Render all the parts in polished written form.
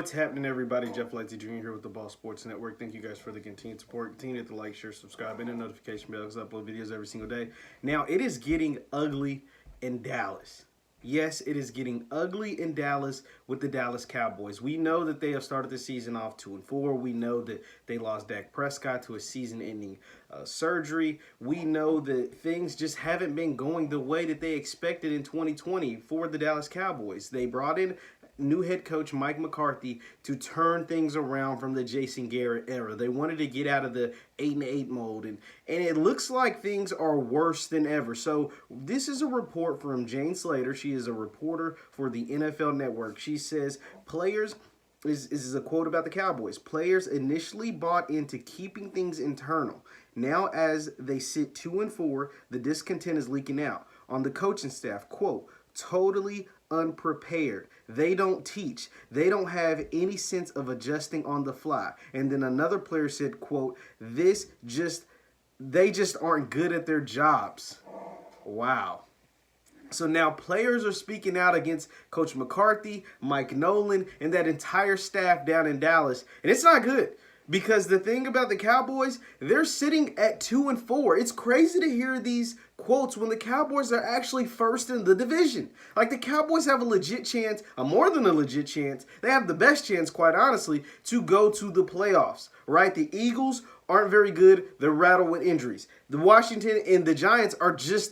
What's happening, everybody? Jeff Lightsy Jr. here with the Ball Sports Network. Thank you guys for the continued support. Continue to hit the like, share, subscribe, and the notification bell because I upload videos every single day. Now, it is getting ugly in Dallas. Yes, it is getting ugly in Dallas with the Dallas Cowboys. We know that they have started the season off 2-4. We know that they lost Dak Prescott to a season-ending surgery. We know that things just haven't been going the way that they expected in 2020 for the Dallas Cowboys. They brought in new head coach Mike McCarthy to turn things around from the Jason Garrett era. They wanted to get out of the 8-8 mold, and it looks like things are worse than ever. So this is a report from Jane Slater. She is a reporter for the NFL Network. She says players, this is a quote about the Cowboys, players initially bought into keeping things internal. Now as they sit 2-4, the discontent is leaking out. On the coaching staff, quote, totally unprepared. They don't teach. They don't have any sense of adjusting on the fly. And then another player said, quote, they just aren't good at their jobs. Wow. So now players are speaking out against Coach McCarthy, Mike Nolan, and that entire staff down in Dallas. And it's not good. Because the thing about the Cowboys, they're sitting at 2-4. It's crazy to hear these quotes when the Cowboys are actually first in the division. Like, the Cowboys have a legit chance, a more than a legit chance. They have the best chance, quite honestly, to go to the playoffs, right? The Eagles aren't very good. They're rattled with injuries. The Washington and the Giants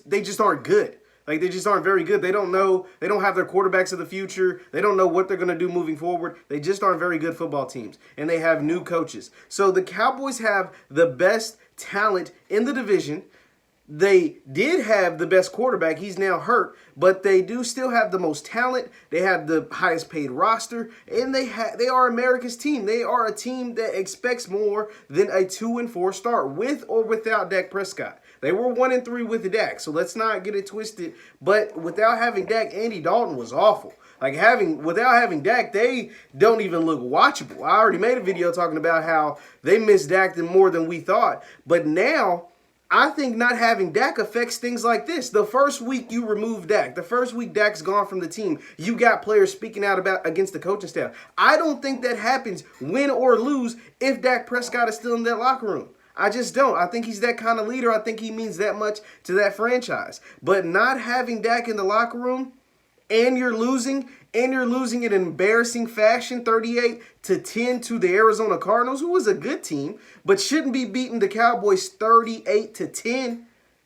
they just aren't good. Like, they just aren't very good. They don't know. They don't have their quarterbacks of the future. They don't know what they're going to do moving forward. They just aren't very good football teams. And they have new coaches. So the Cowboys have the best talent in the division. They did have the best quarterback. He's now hurt. But they do still have the most talent. They have the highest paid roster. And they are America's team. They are a team that expects more than a 2-4 start with or without Dak Prescott. They were 1-3 with Dak, so let's not get it twisted. But without having Dak, Andy Dalton was awful. Like, without having Dak, they don't even look watchable. I already made a video talking about how they missed Dak more than we thought. But now, I think not having Dak affects things like this. The first week you remove Dak, the first week Dak's gone from the team, you got players speaking out against the coaching staff. I don't think that happens, win or lose, if Dak Prescott is still in that locker room. I just don't. I think he's that kind of leader. I think he means that much to that franchise. But not having Dak in the locker room, and you're losing in embarrassing fashion, 38-10 to the Arizona Cardinals, who was a good team, but shouldn't be beating the Cowboys 38-10.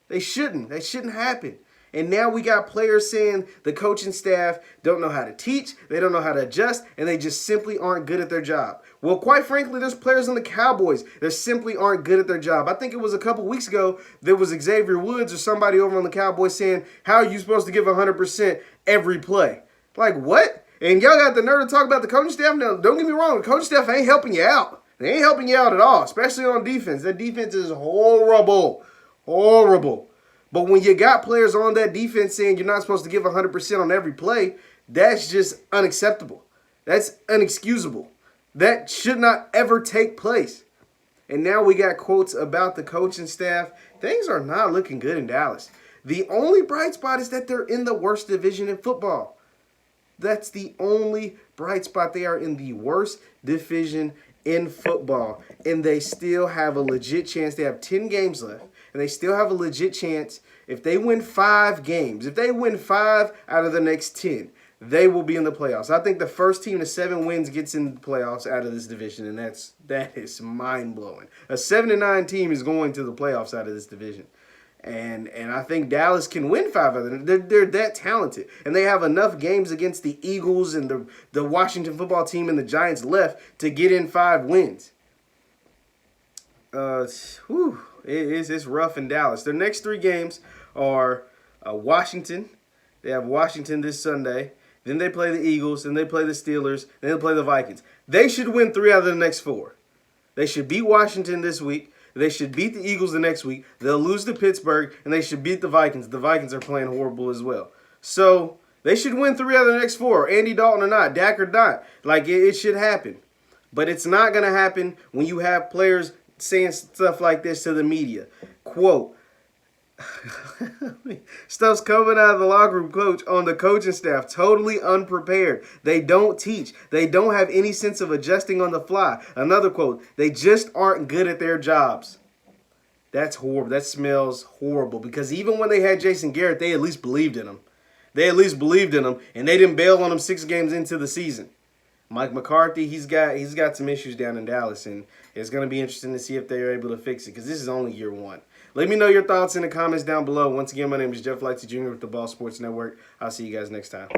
They shouldn't. That shouldn't happen. And now we got players saying the coaching staff don't know how to teach, they don't know how to adjust, and they just simply aren't good at their job. Well, quite frankly, there's players on the Cowboys that simply aren't good at their job. I think it was a couple weeks ago, there was Xavier Woods or somebody over on the Cowboys saying, how are you supposed to give 100% every play? Like, what? And y'all got the nerve to talk about the coaching staff? Now, don't get me wrong, the coaching staff ain't helping you out. They ain't helping you out at all, especially on defense. That defense is horrible. Horrible. But when you got players on that defense saying you're not supposed to give 100% on every play, that's just unacceptable. That's inexcusable. That should not ever take place. And now we got quotes about the coaching staff. Things are not looking good in Dallas. The only bright spot is that they're in the worst division in football. That's the only bright spot. They are in the worst division in football. And they still have a legit chance. They have 10 games left. And they still have a legit chance. If they win 5 games, if they win 5 out of the next 10, they will be in the playoffs. I think the first team to 7 wins gets in the playoffs out of this division, and that is mind-blowing. A 7-9 team is going to the playoffs out of this division. And I think Dallas can win 5 of them. They're that talented. And they have enough games against the Eagles and the Washington football team and the Giants left to get in 5 wins. It's rough in Dallas. Their next 3 games are Washington. They have Washington this Sunday. Then they play the Eagles. Then they play the Steelers. Then they play the Vikings. They should win 3 out of the next 4. They should beat Washington this week. They should beat the Eagles the next week. They'll lose to Pittsburgh. And they should beat the Vikings. The Vikings are playing horrible as well. So they should win 3 out of the next 4. Andy Dalton or not. Dak or not. Like, it should happen. But it's not going to happen when you have players saying stuff like this to the media. Quote, Stuff's coming out of the locker room, coach, on the coaching staff, totally unprepared. They don't teach. They don't have any sense of adjusting on the fly. Another quote, they just aren't good at their jobs. That's horrible. That smells horrible because even when they had Jason Garrett, they at least believed in him. They at least believed in him, and they didn't bail on him 6 games into the season. Mike McCarthy, he's got some issues down in Dallas, and it's going to be interesting to see if they're able to fix it because this is only year 1. Let me know your thoughts in the comments down below. Once again, my name is Jeff Lightsy Jr. with the Ball Sports Network. I'll see you guys next time.